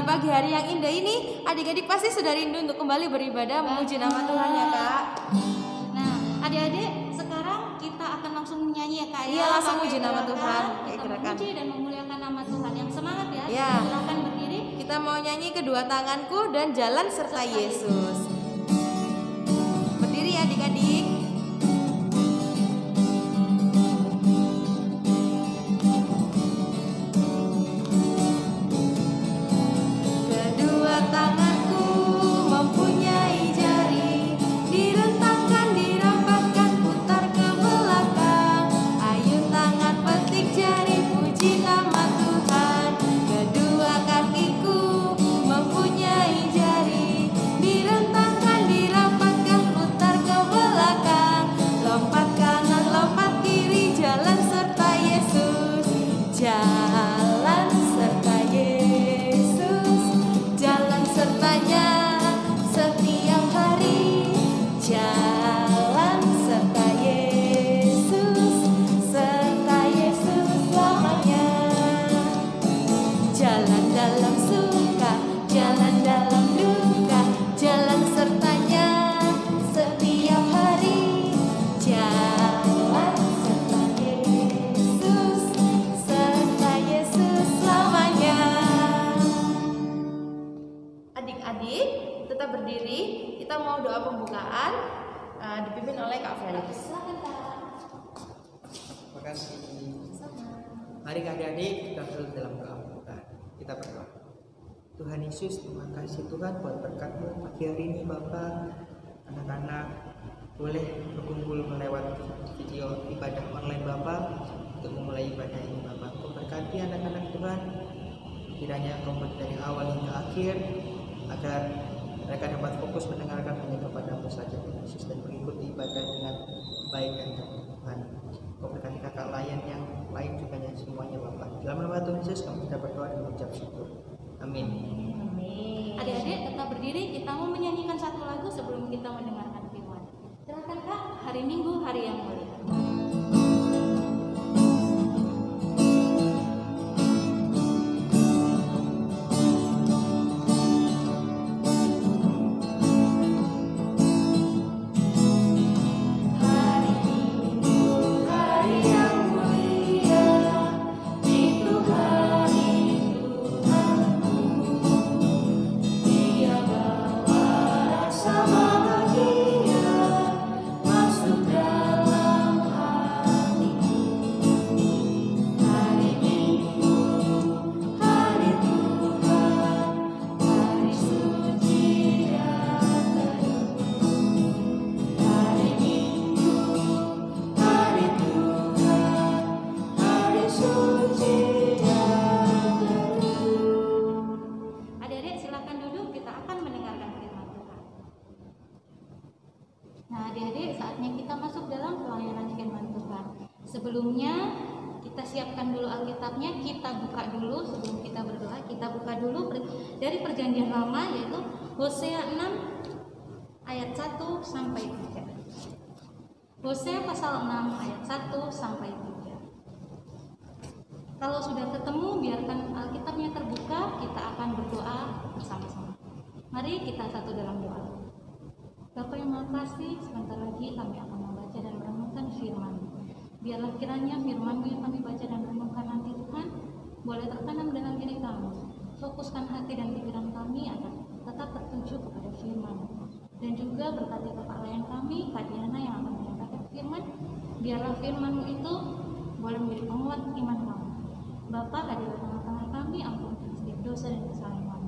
Pagi hari yang indah ini, adik-adik pasti sudah rindu untuk kembali beribadah memuji nama Tuhan ya Kak. Nah, adik-adik sekarang kita akan langsung menyanyi ya Kak. Iya, langsung memuji nama Tuhan. Kita memuji dan memuliakan nama Tuhan. Yang semangat ya. Ya. Silakan berdiri. Kita mau nyanyi kedua tanganku dan jalan serta Yesus. Berdiri ya adik-adik. Adik-adik tetap berdiri. Kita mau doa pembukaan dipimpin oleh Kak Felix. Silakan Kak. Terima kasih. Mari adik-adik kita terus dalam doa pembukaan. Kita berdoa. Tuhan Yesus, terima kasih Tuhan buat berkat-Mu pagi hari ini Bapak. Anak-anak boleh berkumpul melewat video ibadah online Bapak untuk memulai ibadah ini Bapak. Kau berkati anak-anak Tuhan. Kiranya Kau dari awal hingga akhir, agar mereka dapat fokus mendengarkan hanya kepada-Mu saja Tuhan Yesus, dan mengikuti ibadah dengan baik dan benar Tuhan. Kau berkati kakak layan yang lain juga yang semuanya Bapak. Dalam nama Tuhan Yesus kami kita berdoa dan mengucap syukur. Amin. Amin. Adik-adik tetap berdiri. Kita mau menyanyikan satu lagu sebelum kita mendengarkan firman. Silakan Kak. Hari Minggu, hari yang mulia. Sebelumnya kita siapkan dulu Alkitabnya, kita buka dulu sebelum kita berdoa. Kita buka dulu dari Perjanjian Lama, yaitu Hosea 6 ayat 1 sampai 3. Hosea pasal 6 ayat 1 sampai 3. Kalau sudah ketemu, biarkan Alkitabnya terbuka, kita akan berdoa bersama-sama. Mari kita satu dalam doa. Bapa yang Maha Kasih, sebentar lagi kami akan membaca dan merenungkan firman. Biarlah kiranya firman-Mu yang kami baca dan renungkan nanti Tuhan boleh tertanam dalam diri kami. Fokuskan hati dan pikiran kami agar tetap tertuju kepada firman. Dan juga berkati Bapak layan kami, Kak Diana yang akan menyampaikan firman. Biarlah firman-Mu itu boleh menjadi penguat iman kami. Bapa, hadirlah tengah-tengah kami, ampunkan setiap dosa dan kesalahan kami.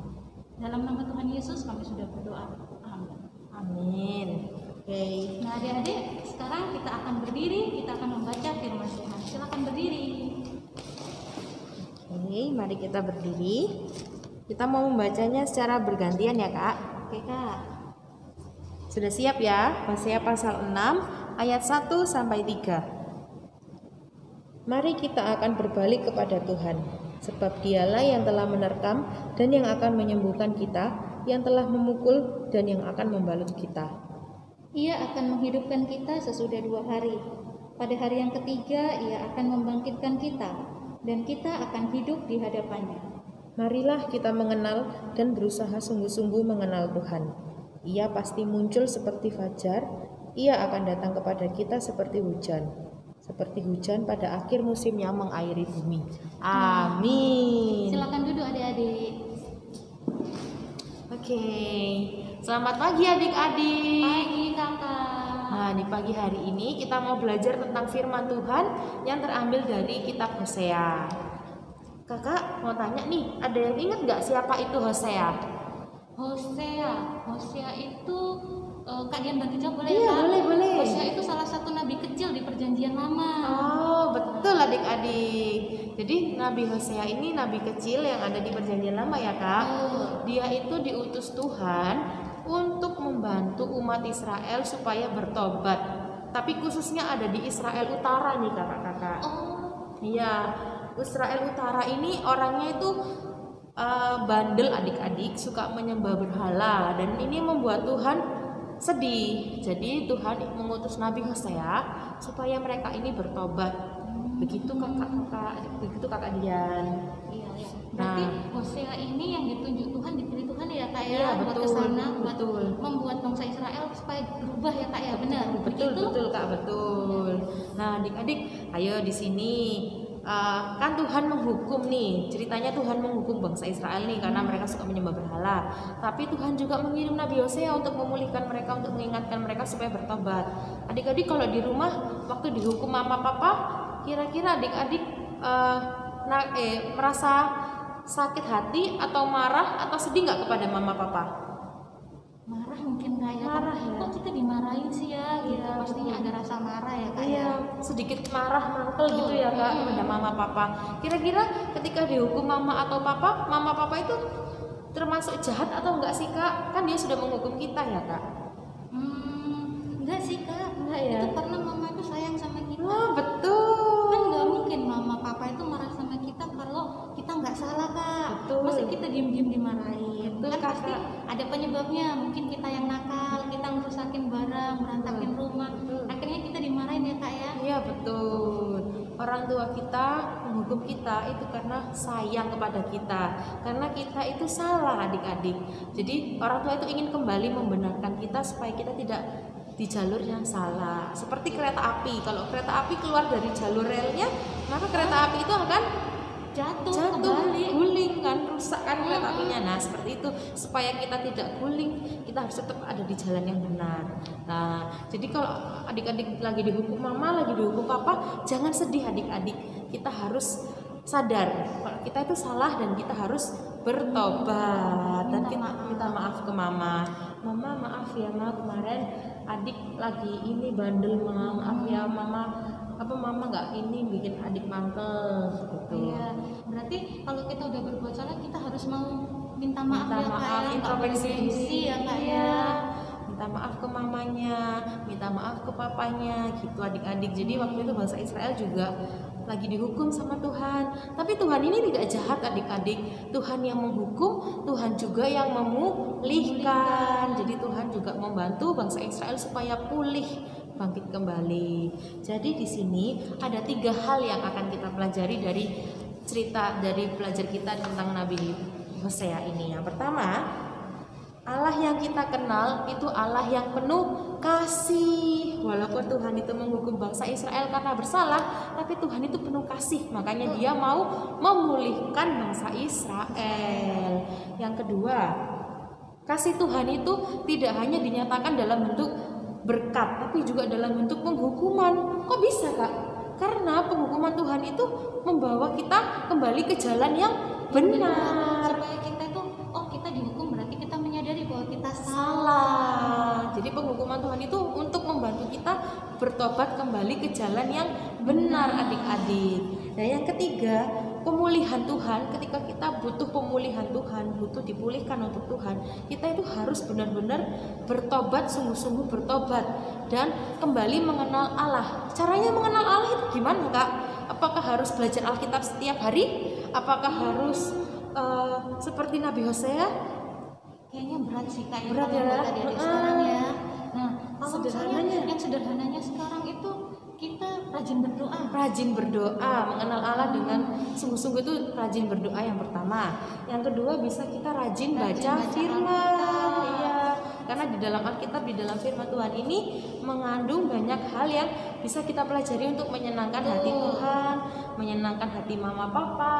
Dalam nama Tuhan Yesus kami sudah berdoa. Amin. Amin. Oke. Nah adik-adik, sekarang kita akan berdiri, kita akan membaca firman Tuhan. Silakan berdiri. Oke, mari kita berdiri. Kita mau membacanya secara bergantian ya Kak. Oke Kak. Sudah siap ya? Hosea pasal 6 ayat 1 sampai 3. Mari kita akan berbalik kepada Tuhan, sebab Dialah yang telah menerkam dan yang akan menyembuhkan kita, yang telah memukul dan yang akan membalut kita. Ia akan menghidupkan kita sesudah 2 hari. Pada hari yang ketiga, Ia akan membangkitkan kita, dan kita akan hidup di hadapannya. Marilah kita mengenal dan berusaha sungguh-sungguh mengenal Tuhan. Ia pasti muncul seperti fajar, Ia akan datang kepada kita seperti hujan pada akhir musim yang mengairi bumi. Amin. Silakan duduk adik-adik. Oke, selamat pagi adik-adik. Pagi kakak. Nah, di pagi hari ini kita mau belajar tentang firman Tuhan yang terambil dari kitab Hosea. Kakak mau tanya nih, ada yang ingat gak siapa itu Hosea? Hosea itu Kak Dian bagi jawab boleh Iya, ya? boleh. Hosea itu salah satu nabi kecil di Perjanjian Lama. Oh, betul adik-adik. Jadi Nabi Hosea ini nabi kecil yang ada di Perjanjian Lama ya Kak. Dia itu diutus Tuhan untuk membantu umat Israel supaya bertobat. Tapi khususnya ada di Israel Utara nih kakak-kakak. Iya, Israel Utara ini orangnya itu bandel adik-adik, suka menyembah berhala, dan ini membuat Tuhan sedih. Jadi Tuhan mengutus Nabi Hosea supaya mereka ini bertobat. Begitu kakak Dian. Iya. Berarti Hosea ini yang ditunjuk Tuhan, dipilih Tuhan ya Kak ya, Iya, buat betul, kesana, buat betul. membuat bangsa Israel supaya berubah ya Kak ya, benar. Betul Kak, betul. Nah adik-adik, ayo di sini kan Tuhan menghukum nih, ceritanya Tuhan menghukum bangsa Israel nih karena mereka suka menyembah berhala. Tapi Tuhan juga mengirim Nabi Hosea untuk memulihkan mereka, untuk mengingatkan mereka supaya bertobat. Adik-adik kalau di rumah waktu dihukum mama papa, kira-kira adik-adik merasa sakit hati atau marah atau sedih nggak kepada mama papa? Marah mungkin Kak ya. Marah ya. Kok kita dimarahin sih ya? Gitu. Iya, Pastinya ada rasa marah ya Kak ya. Iya, sedikit marah mangkel gitu ya Kak kepada mama papa. Kira-kira ketika dihukum mama atau papa, mama papa itu termasuk jahat atau enggak sih Kak? Kan dia sudah menghukum kita ya Kak. Enggak sih Kak, Enggak ya. itu karena mama itu sayang sama kita. Oh, betul. Kan nggak mungkin mama papa itu marah sama kita kalau kita nggak salah Kak. Betul. Masa kita diem-diem dimarahin? Betul, Kan pasti Kakak. ada penyebabnya. Mungkin kita yang nakal, kita ngerusakin barang, berantakin rumah. Betul. Akhirnya kita dimarahin ya Kak ya. Iya betul. Orang tua kita menghukum kita itu karena sayang kepada kita, karena kita itu salah adik-adik. Jadi orang tua itu ingin kembali membenarkan kita supaya kita tidak di jalur yang salah. Seperti kereta api, kalau kereta api keluar dari jalur relnya, maka kereta api itu akan Jatuh kembali, kembali. guling kan, rusak kan kereta apinya. Nah seperti itu, supaya kita tidak guling, kita harus tetap ada di jalan yang benar. Nah jadi kalau adik-adik lagi dihukum mama, lagi dihukum papa, jangan sedih adik-adik. Kita harus sadar kalau kita itu salah dan kita harus bertobat dan kita minta maaf ke mama. Mama maaf ya ma, kemarin adik lagi ini bandel ma, maaf ya mama, mama nggak ini bikin adik mangkel gitu. Iya. Berarti kalau kita udah berbuat salah, kita harus mau minta maaf ya Kak ya. Nggak introspeksi bergengsi ya Kak ya. Minta maaf ke mamanya, minta maaf ke papanya, gitu adik-adik. Jadi waktu itu bangsa Israel juga lagi dihukum sama Tuhan. Tapi Tuhan ini tidak jahat adik-adik. Tuhan yang menghukum, Tuhan juga yang memulihkan. Jadi Tuhan juga membantu bangsa Israel supaya pulih, bangkit kembali. Jadi di sini ada 3 hal yang akan kita pelajari dari cerita dari pelajar kita tentang Nabi Hosea ini. Yang pertama, Allah yang kita kenal itu Allah yang penuh kasih. Walaupun Tuhan itu menghukum bangsa Israel karena bersalah, tapi Tuhan itu penuh kasih. Makanya Dia mau memulihkan bangsa Israel. Yang kedua, kasih Tuhan itu tidak hanya dinyatakan dalam bentuk berkat, tapi juga dalam bentuk penghukuman. Kok bisa Kak? Karena penghukuman Tuhan itu membawa kita kembali ke jalan yang benar. Supaya kita itu, kita dihukum berarti kita menyadari bahwa kita Salah. Jadi penghukuman Tuhan itu untuk membantu kita bertobat kembali ke jalan yang benar adik-adik. Dan yang ketiga, pemulihan Tuhan. Ketika kita butuh pemulihan Tuhan, butuh dipulihkan untuk Tuhan, kita itu harus benar-benar bertobat, sungguh-sungguh bertobat dan kembali mengenal Allah. Caranya mengenal Allah itu gimana Kak? Apakah harus belajar Alkitab setiap hari? Apakah harus seperti Nabi Hosea? Kayaknya berat sih Kak, Berat ya? buat adik-adik sekarang ya. Nah, kalau Sederhananya. misalnya yang sederhananya sekarang itu kita rajin berdoa. Rajin berdoa, mengenal Allah dengan sungguh-sungguh itu rajin berdoa yang pertama. Yang kedua bisa kita rajin baca firman. Iya. Karena di dalam Alkitab, di dalam firman Tuhan ini mengandung banyak hal yang bisa kita pelajari untuk menyenangkan hati Tuhan, menyenangkan hati mama papa,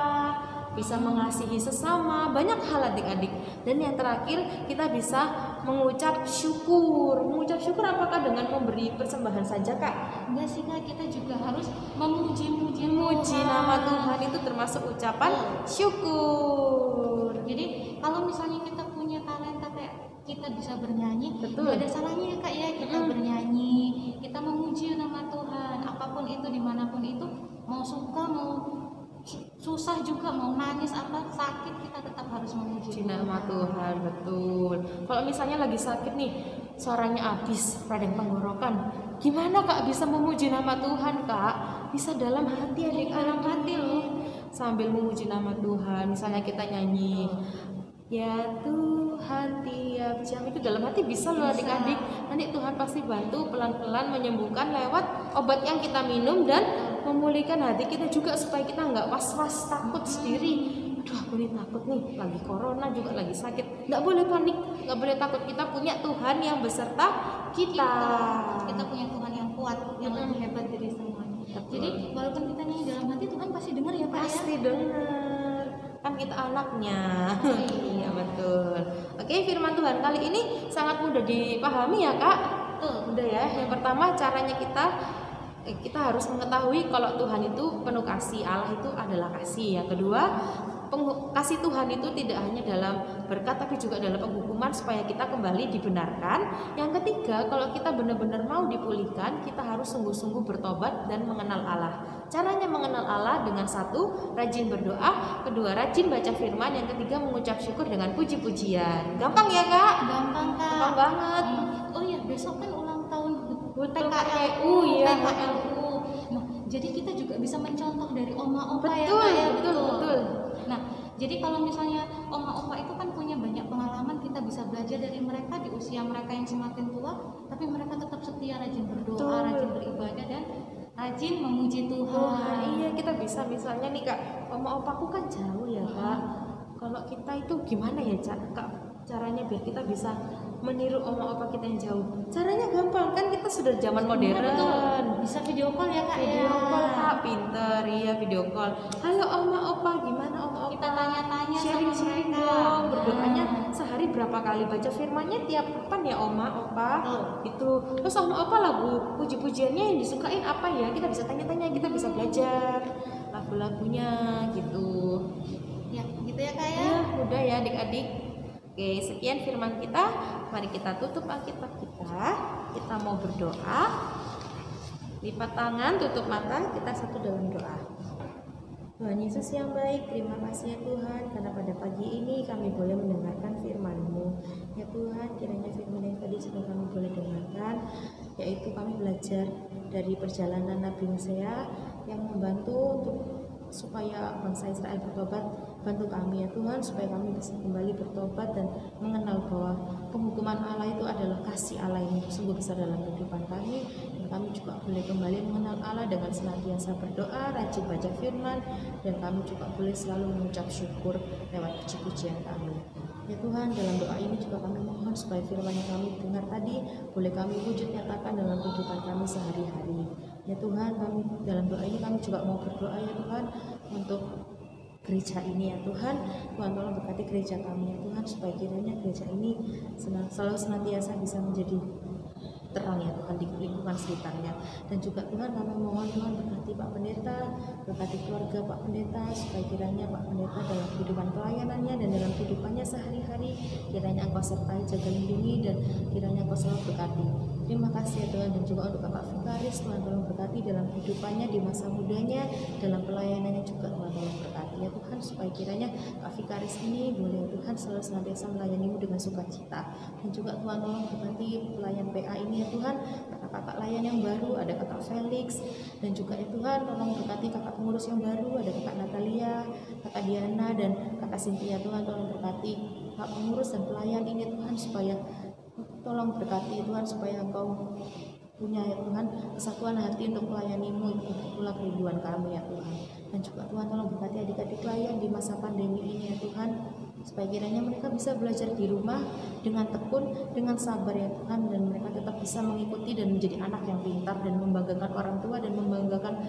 bisa mengasihi sesama, banyak hal adik-adik. Dan yang terakhir kita bisa mengucap syukur. Mengucap syukur apakah dengan memberi persembahan saja Kak? Enggak sih Kak, kita juga harus memuji Memuji nama Tuhan itu termasuk ucapan syukur. Jadi kalau misalnya kita punya talenta kayak kita bisa bernyanyi, Betul. nggak ada salahnya ya Kak ya kita bernyanyi, kita memuji nama Tuhan, apapun itu, dimanapun itu, mau suka mau susah juga, mau nangis apa sakit, kita tetap harus memuji Nama Tuhan, betul. Kalau misalnya lagi sakit nih, suaranya habis, radang tenggorokan, gimana Kak bisa memuji nama Tuhan Kak? Bisa dalam hati adik, dalam hati loh, sambil memuji nama Tuhan. Misalnya kita nyanyi, ya Tuhan tiap jam, itu dalam hati bisa loh adik-adik. Nanti Tuhan pasti bantu pelan-pelan menyembuhkan lewat obat yang kita minum dan memulihkan hati kita juga supaya kita nggak was-was takut sendiri. Aduh aku nih takut nih, lagi corona juga lagi sakit. Nggak boleh panik, nggak boleh takut. Kita punya Tuhan yang beserta kita. Kita punya Tuhan yang kuat, yang lebih hebat dari semuanya. Jadi walaupun kita nyanyi dalam hati, Tuhan pasti dengar ya Kak ya. Pasti dengar, kan kita anaknya. Iya betul. Oke, firman Tuhan kali ini sangat mudah dipahami ya Kak. Tuh udah ya. Yang pertama caranya kita harus mengetahui kalau Tuhan itu penuh kasih. Allah itu adalah kasih. Yang kedua, kasih Tuhan itu tidak hanya dalam berkat tapi juga dalam penghukuman supaya kita kembali dibenarkan. Yang ketiga, kalau kita benar-benar mau dipulihkan, kita harus sungguh-sungguh bertobat dan mengenal Allah. Caranya mengenal Allah dengan satu, rajin berdoa, kedua, rajin baca firman, yang ketiga, mengucap syukur dengan puji-pujian. Gampang ya Kak? Gampang Kak. Gampang banget. Oh iya, besok kan ulang tahun PKLU ya. PKLU. Nah, jadi kita juga bisa mencontoh dari oma opa ya Betul, Kak ya. betul. Nah, jadi kalau misalnya oma opa itu kan punya banyak pengalaman, kita bisa belajar dari mereka di usia mereka yang semakin tua, tapi mereka tetap setia, rajin berdoa, Betul. rajin beribadah dan rajin memuji Tuhan. Tuhan, iya kita bisa misalnya nih Kak, oma opaku kan jauh ya Kak. Kalau kita itu gimana ya Kak? Caranya biar kita bisa meniru oma opa kita yang jauh. Caranya gampang kan, kita sudah zaman modern. Betul. Bisa video call ya Kak Video ya. call Kak, pinter iya video call. Halo oma opa, gimana oma opa? Kita tanya-tanya sharing sama mereka. dong. Berdoanya sehari berapa kali, baca firmannya tiap kapan ya oma opa? Itu. Terus oma opa lagu puji-pujiannya yang disukain apa ya? Kita bisa tanya-tanya, kita bisa belajar lagu-lagunya gitu. Ya, gitu ya Kak ya. Ya, mudah ya adik-adik. Oke, sekian firman kita. Mari kita tutup Alkitab kita. Kita mau berdoa. Lipat tangan, tutup mata, kita satu dalam doa. Tuhan Yesus yang baik, terima kasih ya Tuhan, karena pada pagi ini kami boleh mendengarkan firman-Mu. Ya Tuhan, kiranya firman yang tadi sudah kami boleh dengarkan, yaitu kami belajar dari perjalanan Nabi Hosea yang membantu untuk supaya bangsa Israel bertobat. Bantu kami ya Tuhan, supaya kami bisa kembali bertobat dan mengenal bahwa penghukuman Allah itu adalah kasih Allah yang sungguh besar dalam kehidupan kami. Dan kami juga boleh kembali mengenal Allah dengan senantiasa berdoa, rajin baca firman, dan kami juga boleh selalu mengucap syukur lewat puji-pujian kami. Ya Tuhan, dalam doa ini juga kami mohon supaya firman yang kami dengar tadi boleh kami wujud nyatakan dalam kehidupan kami sehari-hari. Ya Tuhan, kami dalam doa ini kami juga mau berdoa ya Tuhan untuk gereja ini ya Tuhan. Tuhan tolong berkati gereja kami ya Tuhan, supaya kiranya gereja ini selalu senantiasa bisa menjadi terang ya Tuhan di lingkungan sekitarnya. Dan juga Tuhan kami mohon Tuhan berkati Pak Pendeta, berkati keluarga Pak Pendeta, supaya kiranya Pak Pendeta dalam kehidupan pelayanannya dan dalam kehidupannya sehari-hari, kiranya Engkau sertai, jaga, lindungi, dan kiranya Engkau selalu berkati. Terima kasih ya Tuhan. Dan juga untuk Bapak Vikaris, Tuhan tolong berkati dalam kehidupannya di masa mudanya, dalam pelayanannya juga Tuhan tolong berkati ya Tuhan, supaya kiranya Pak Vikaris ini boleh ya Tuhan selalu senantiasa melayani-Mu dengan sukacita. Dan juga Tuhan tolong berkati pelayan PA ini ya ya Tuhan, kakak layan yang baru, ada kakak Felix, dan juga ya Tuhan tolong berkati kakak pengurus yang baru, ada kakak Natalia, kakak Diana, dan kakak Cynthia. Tuhan tolong berkati kakak pengurus dan pelayan ini Tuhan, supaya tolong berkati Tuhan, supaya Engkau punya ya Tuhan kesatuan hati untuk melayani-Mu, untuk pula kerinduan kami ya Tuhan. Dan juga Tuhan tolong berkati adik-adik layan di masa pandemi ini ya Tuhan, supaya kiranya mereka bisa belajar di rumah dengan tekun, dengan sabar ya Tuhan, dan mereka tetap bisa mengikuti dan menjadi anak yang pintar dan membanggakan orang tua dan membanggakan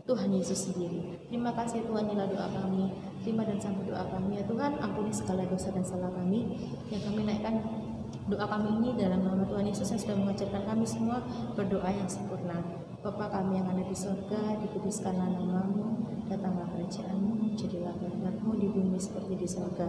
Tuhan Yesus sendiri. Terima kasih Tuhan, inilah doa kami. Terima dan sambut doa kami ya Tuhan, ampuni segala dosa dan salah kami yang kami naikkan doa kami ini dalam nama Tuhan Yesus yang sudah mengajarkan kami semua berdoa yang sempurna. Bapa kami yang ada di surga, dikuduskanlah nama-Mu, datanglah kerajaan-Mu, jadilah kehendak-Mu di bumi seperti di surga.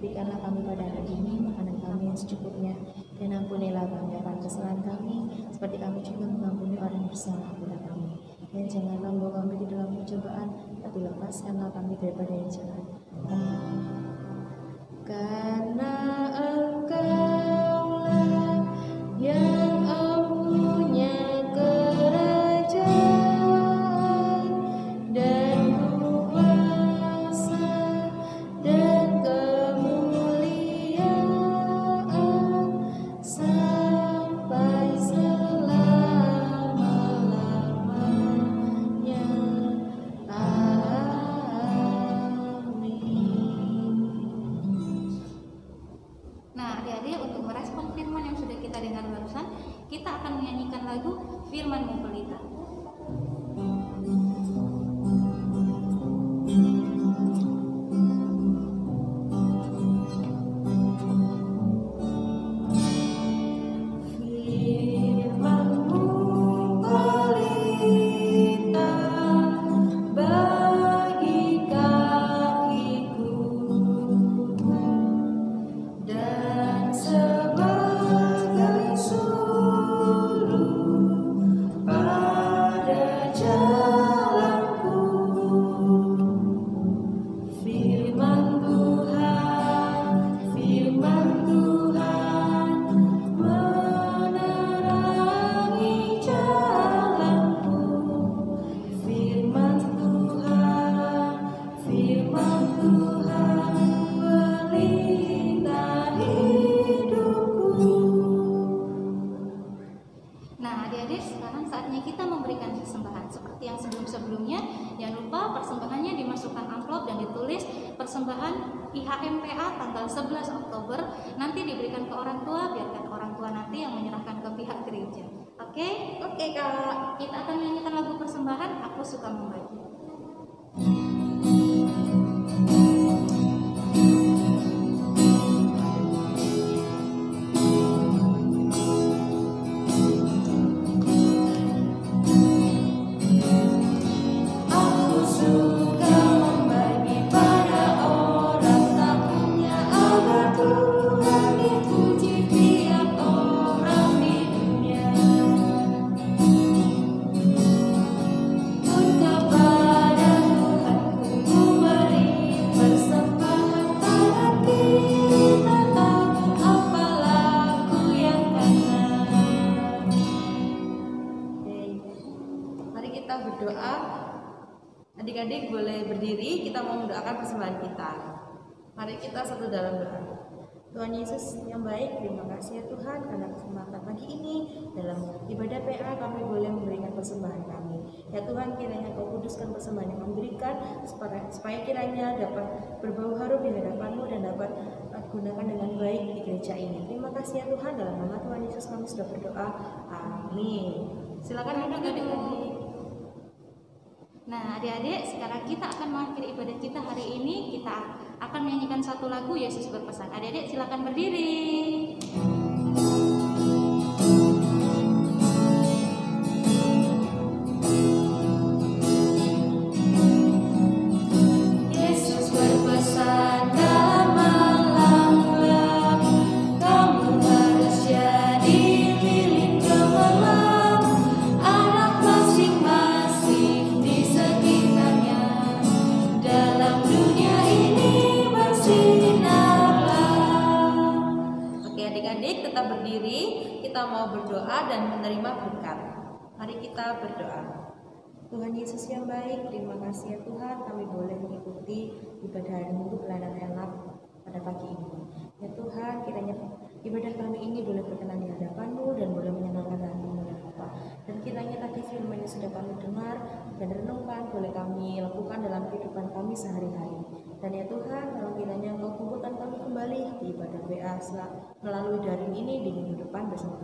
Berikanlah kami pada hari ini makanan kami yang secukupnya, dan ampunilah kami akan kesalahan kami, seperti kami juga mengampuni orang yang bersalah kepada kami. Dan janganlah membawa kami ke dalam pencobaan, tapi lepaskanlah kami daripada yang jahat. Karena Engkaulah yang empunya kerajaan dan kuasa dan kemuliaan sampai selama-lamanya. Nah, adik-adik, untuk merespon firman yang sudah kita dengar barusan, kita akan menyanyikan lagu Firman-Mu Pelita. Nah, adik-adik, sekarang saatnya kita memberikan persembahan. Seperti yang sebelum-sebelumnya, jangan lupa persembahannya dimasukkan amplop dan ditulis persembahan IHMPA tanggal 11 Oktober. Nanti diberikan ke orang tua, biarkan orang tua nanti yang menyerahkan ke pihak gereja. Oke? Oke, Kak. Kita akan menyanyikan lagu persembahan, Aku Suka Membagi. Adik-adik boleh berdiri, kita mau mendoakan persembahan kita. Mari kita satu dalam doa. Tuhan Yesus yang baik, terima kasih ya Tuhan karena kesempatan pagi ini dalam ibadah PA kami boleh memberikan persembahan kami. Ya Tuhan, kiranya Kau kuduskan persembahan yang kami berikan supaya kiranya dapat berbau harum di hadapan-Mu dan dapat digunakan dengan baik di gereja ini. Terima kasih ya Tuhan, dalam nama Tuhan Yesus kami sudah berdoa. Amin. Silakan duduk adik-adik. Nah, adik-adik, sekarang kita akan mengakhiri ibadah kita hari ini. Kita akan menyanyikan satu lagu, Yesus Berpesan. Adik-adik, silakan berdiri. Yesus berpesan dalam malam gelap, kamu harus jadi milik gemilang, anak masing-masing di sekitarnya, dalam dunia ini bersinarlah. Oke adik-adik, kita mau berdoa dan menerima berkat. Mari kita berdoa. Tuhan Yesus yang baik, terima kasih ya Tuhan, kami boleh mengikuti ibadah hari Minggu pelayanan enak pada pagi ini. Ya Tuhan, kiranya ibadah kami ini boleh berkenan di hadapan-Mu dan boleh menyenangkan hati-Mu ya Bapa. Dan kiranya tadi firman yang sudah kami dengar dan renungkan boleh kami lakukan dalam kehidupan kami sehari-hari. Dan ya Tuhan, kalau kiranya Engkau kumpulkan kami kembali di ibadah PA melalui daring ini di minggu depan bersama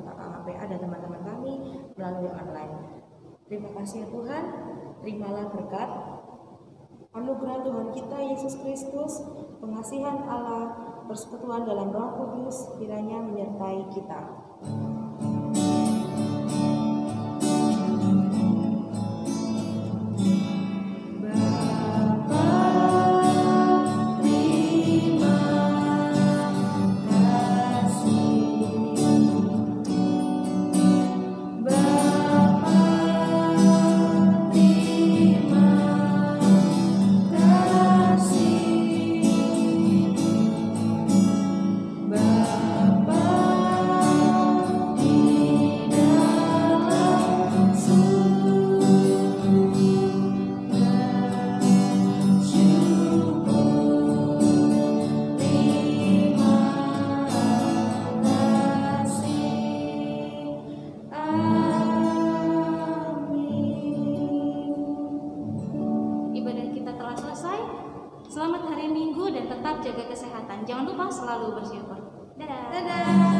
PA dan teman-teman kami melalui online. Terima kasih ya Tuhan, terimalah berkat anugerah Tuhan kita Yesus Kristus, pengasihan Allah, persekutuan dalam Roh Kudus kiranya menyertai kita. Selamat hari Minggu dan tetap jaga kesehatan. Jangan lupa selalu bersyukur. Dadah. Dadah.